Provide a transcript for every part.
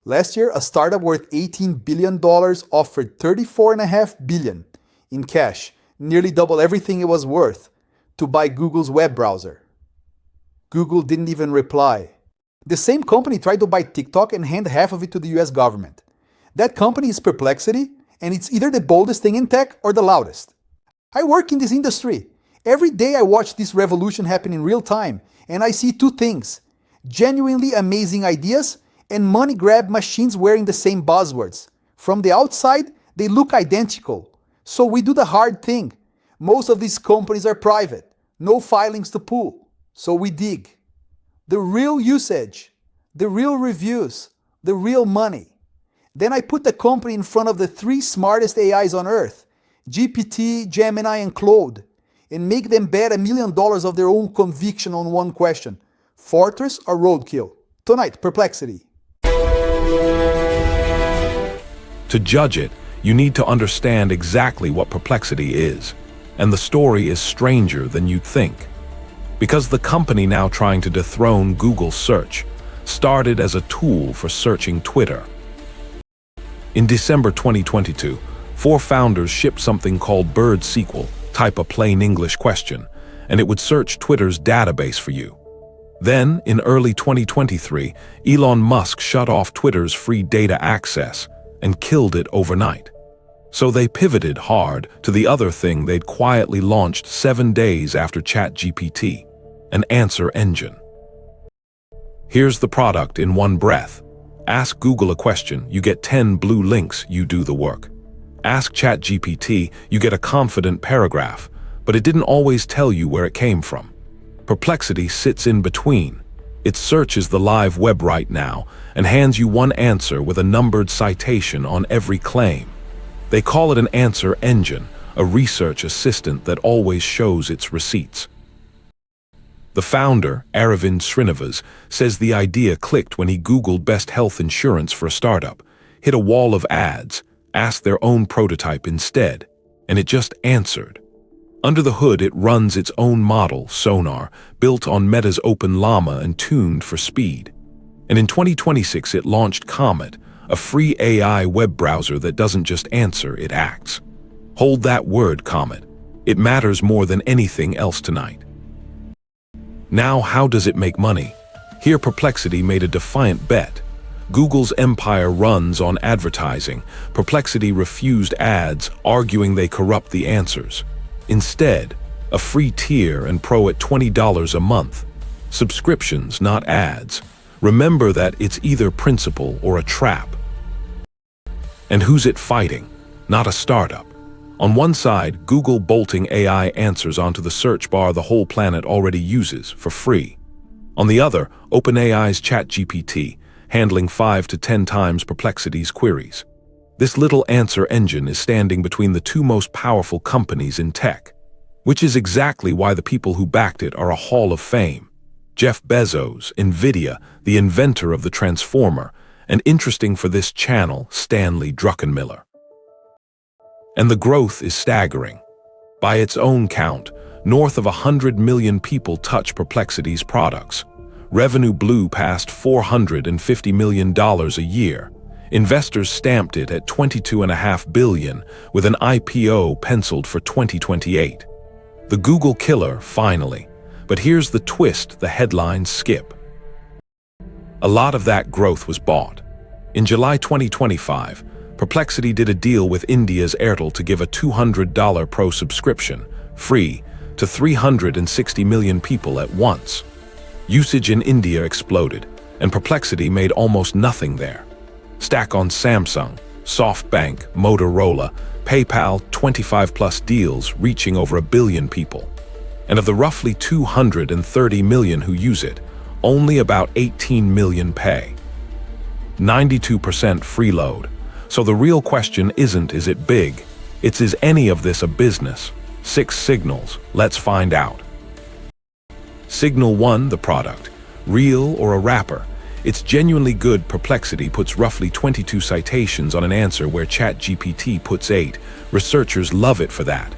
Last year, a startup worth $18 billion offered $34.5 billion in cash, nearly double everything it was worth, to buy Google's web browser. Google didn't even reply. The same company tried to buy TikTok and hand half of it to the US government. That company is Perplexity, and it's either the boldest thing in tech or the loudest. I work in this industry. Every day I watch this revolution happen in real time, and I see two things: genuinely amazing ideas and money grab machines wearing the same buzzwords. From the outside, they look identical. So we do the hard thing. Most of these companies are private, no filings to pull. So we dig. The real usage, the real reviews, the real money. Then I put the company in front of the three smartest AIs on earth, GPT, Gemini, and Claude, and make them bet $1 million of their own conviction on one question: Fortress or Roadkill? Tonight, Perplexity. To judge it, you need to understand exactly what Perplexity is, and the story is stranger than you'd think. Because the company now trying to dethrone Google search started as a tool for searching Twitter. In December 2022, 4 founders shipped something called Bird SQL, type a plain English question, and it would search Twitter's database for you. Then, in early 2023, Elon Musk shut off Twitter's free data access and killed it overnight. So they pivoted hard to the other thing they'd quietly launched 7 days after ChatGPT, an answer engine. Here's the product in one breath. Ask Google a question, you get 10 blue links, you do the work. Ask ChatGPT, you get a confident paragraph, but it didn't always tell you where it came from. Perplexity sits in between. It searches the live web right now and hands you one answer with a numbered citation on every claim. They call it an answer engine, a research assistant that always shows its receipts. The founder, Aravind Srinivas, says the idea clicked when he Googled best health insurance for a startup, hit a wall of ads, asked their own prototype instead, and it just answered. Under the hood, it runs its own model, Sonar, built on Meta's Open Llama and tuned for speed. And in 2026, it launched Comet, a free AI web browser that doesn't just answer, it acts. Hold that word, Comet. It matters more than anything else tonight. Now, how does it make money? Here, Perplexity made a defiant bet. Google's empire runs on advertising. Perplexity refused ads, arguing they corrupt the answers. Instead, a free tier and pro at $20 a month. Subscriptions, not ads. Remember that it's either principle or a trap. And who's it fighting? Not a startup. On one side, Google bolting AI answers onto the search bar the whole planet already uses for free. On the other, OpenAI's ChatGPT, handling 5 to 10 times Perplexity's queries. This little answer engine is standing between the two most powerful companies in tech, which is exactly why the people who backed it are a hall of fame. Jeff Bezos, NVIDIA, the inventor of the Transformer, and interesting for this channel, Stanley Druckenmiller. And the growth is staggering. By its own count, north of 100 million people touch Perplexity's products. Revenue blew past $450 million a year. Investors stamped it at $22.5 billion, with an IPO penciled for 2028. The Google killer, finally. But here's the twist the headlines skip. A lot of that growth was bought. In July 2025, Perplexity did a deal with India's Airtel to give a $200 pro subscription, free, to 360 million people at once. Usage in India exploded, and Perplexity made almost nothing there. Stack on Samsung, SoftBank, Motorola, PayPal, 25+ deals reaching over 1 billion people. And of the roughly 230 million who use it, only about 18 million pay. 92% freeload. So the real question isn't, is it big? It's, is any of this a business? 6 signals. Let's find out. Signal 1, the product. Real or a wrapper? It's genuinely good. Perplexity puts roughly 22 citations on an answer where ChatGPT puts 8. Researchers love it for that.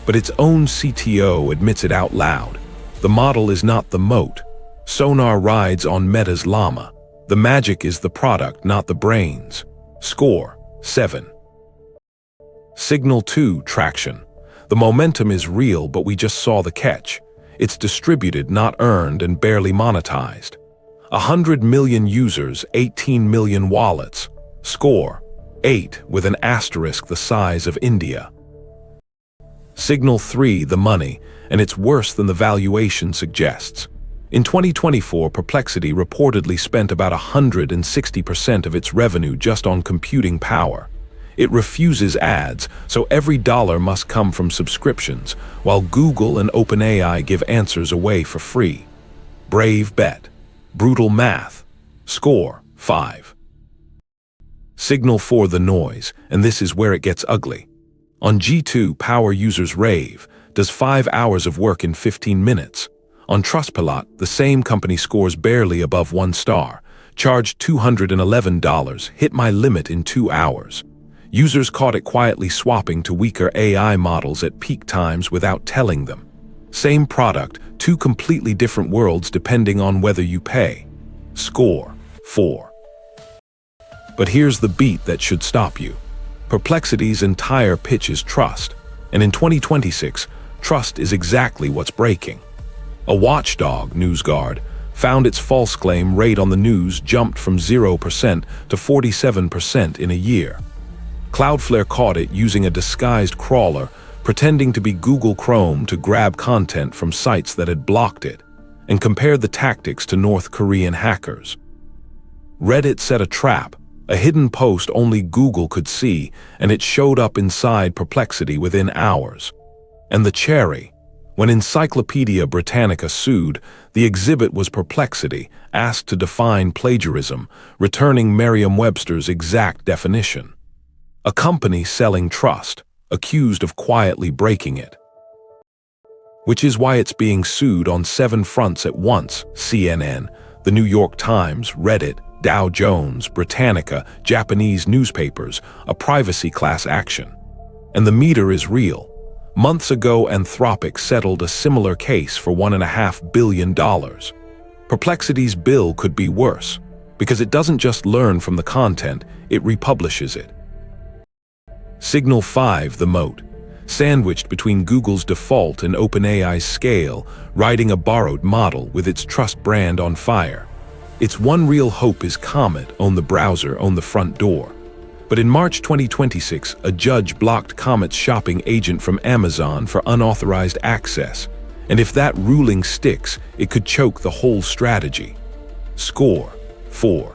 But its own CTO admits it out loud. The model is not the moat. Sonar rides on Meta's Llama. The magic is the product, not the brains. Score 7. Signal 2 traction. The momentum is real, but we just saw the catch. It's distributed, not earned, and barely monetized. 100 million users, 18 million wallets. Score 8 with an asterisk the size of India. Signal 3, the money, and it's worse than the valuation suggests. In 2024, Perplexity reportedly spent about 160% of its revenue just on computing power. It refuses ads, so every dollar must come from subscriptions, while Google and OpenAI give answers away for free. Brave bet. Brutal math. Score 5. Signal 4, the noise, and this is where it gets ugly. On G2, power users rave, does 5 hours of work in 15 minutes. On Trustpilot, the same company scores barely above 1 star, charged $211, hit my limit in 2 hours. Users caught it quietly swapping to weaker AI models at peak times without telling them. Same product, 2 completely different worlds depending on whether you pay. Score 4. But here's the beat that should stop you. Perplexity's entire pitch is trust, and in 2026, trust is exactly what's breaking. A watchdog, NewsGuard, found its false claim rate on the news jumped from 0% to 47% in a year. Cloudflare caught it using a disguised crawler, pretending to be Google Chrome to grab content from sites that had blocked it, and compared the tactics to North Korean hackers. Reddit set a trap, a hidden post only Google could see, and it showed up inside Perplexity within hours. And the cherry, when Encyclopedia Britannica sued, the exhibit was Perplexity, asked to define plagiarism, returning Merriam-Webster's exact definition. A company selling trust, accused of quietly breaking it. Which is why it's being sued on 7 fronts at once: CNN, the New York Times, Reddit, Dow Jones, Britannica, Japanese newspapers, a privacy class action. And the meter is real. Months ago, Anthropic settled a similar case for $1.5 billion. Perplexity's bill could be worse, because it doesn't just learn from the content, it republishes it. Signal 5, the moat, sandwiched between Google's default and OpenAI's scale, riding a borrowed model with its trust brand on fire. Its one real hope is Comet, own the browser, own the front door. But in March 2026, a judge blocked Comet's shopping agent from Amazon for unauthorized access. And if that ruling sticks, it could choke the whole strategy. Score 4.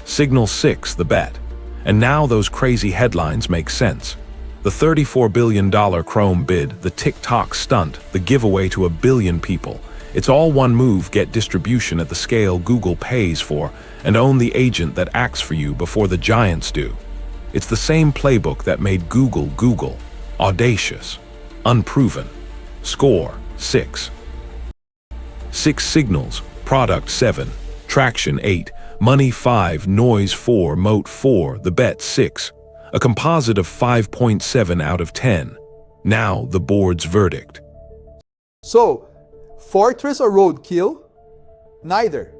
Signal 6, the bet. And now those crazy headlines make sense. The $34 billion Chrome bid, the TikTok stunt, the giveaway to 1 billion people. It's all one move: get distribution at the scale Google pays for, and own the agent that acts for you before the giants do. It's the same playbook that made Google Google. Audacious. Unproven. Score 6. 6 signals. Product 7. Traction 8. Money 5. Noise 4. Moat 4. The bet 6. A composite of 5.7 out of 10. Now the board's verdict. So, fortress or roadkill? Neither.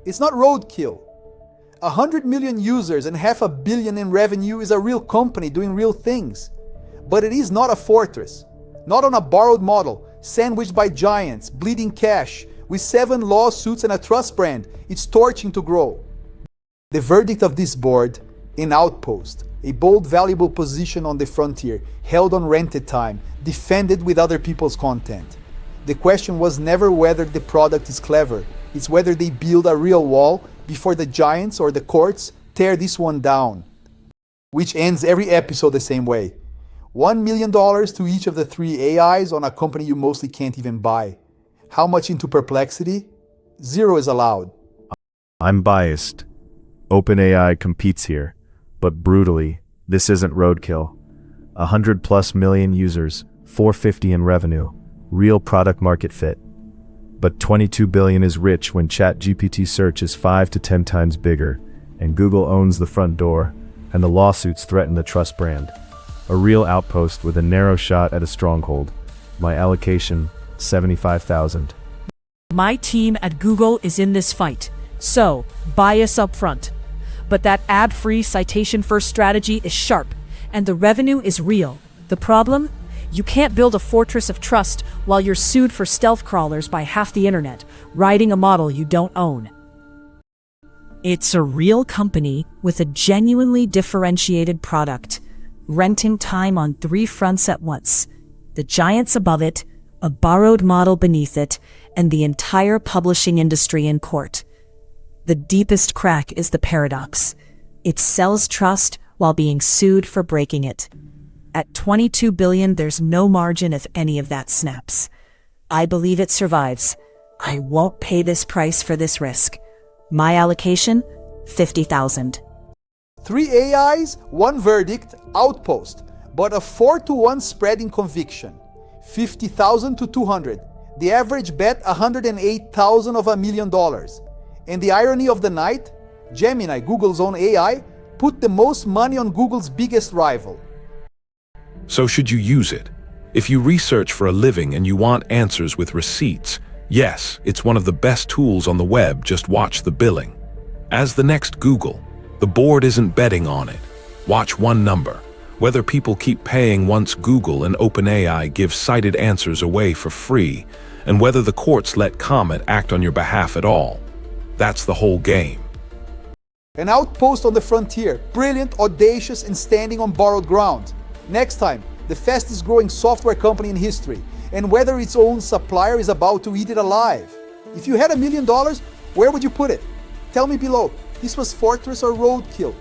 It's not roadkill. 100 million users and $500 million in revenue is a real company doing real things. But it is not a fortress. Not on a borrowed model, sandwiched by giants, bleeding cash, with 7 lawsuits and a trust brand. It's torching to grow. The verdict of this board: an outpost, a bold, valuable position on the frontier, held on rented time, defended with other people's content. The question was never whether the product is clever, it's whether they build a real wall before the giants or the courts tear this one down. Which ends every episode the same way. $1 million to each of the 3 AIs on a company you mostly can't even buy. How much into Perplexity? 0 is allowed. I'm biased. OpenAI competes here, but brutally, this isn't roadkill. 100+ million users, $450 in revenue. Real product market fit. But 22 billion is rich when ChatGPT search is 5 to 10 times bigger, and Google owns the front door, and the lawsuits threaten the trust brand. A real outpost with a narrow shot at a stronghold. My allocation, 75,000. My team at Google is in this fight. So, bias up front. But that ad-free, citation-first strategy is sharp, and the revenue is real. The problem? You can't build a fortress of trust while you're sued for stealth crawlers by half the internet, riding a model you don't own. It's a real company with a genuinely differentiated product, renting time on 3 fronts at once: the giants above it, a borrowed model beneath it, and the entire publishing industry in court. The deepest crack is the paradox. It sells trust while being sued for breaking it. At $22 billion, there's no margin if any of that snaps. I believe it survives. I won't pay this price for this risk. My allocation? $50,000. 3 AIs, 1 verdict, outpost, but a 4-to-1 spread in conviction. 50,000 to 200. The average bet 108,000 of $1 million. And the irony of the night, Gemini, Google's own AI, put the most money on Google's biggest rival. So should you use it? If you research for a living and you want answers with receipts, yes, it's one of the best tools on the web, just watch the billing. As the next Google, the board isn't betting on it. Watch one number: whether people keep paying once Google and OpenAI give cited answers away for free, and whether the courts let Comet act on your behalf at all. That's the whole game. An outpost on the frontier, brilliant, audacious, and standing on borrowed ground. Next time, the fastest growing software company in history, and whether its own supplier is about to eat it alive. If you had $1 million, where would you put it? Tell me below. This was Fortress or Roadkill.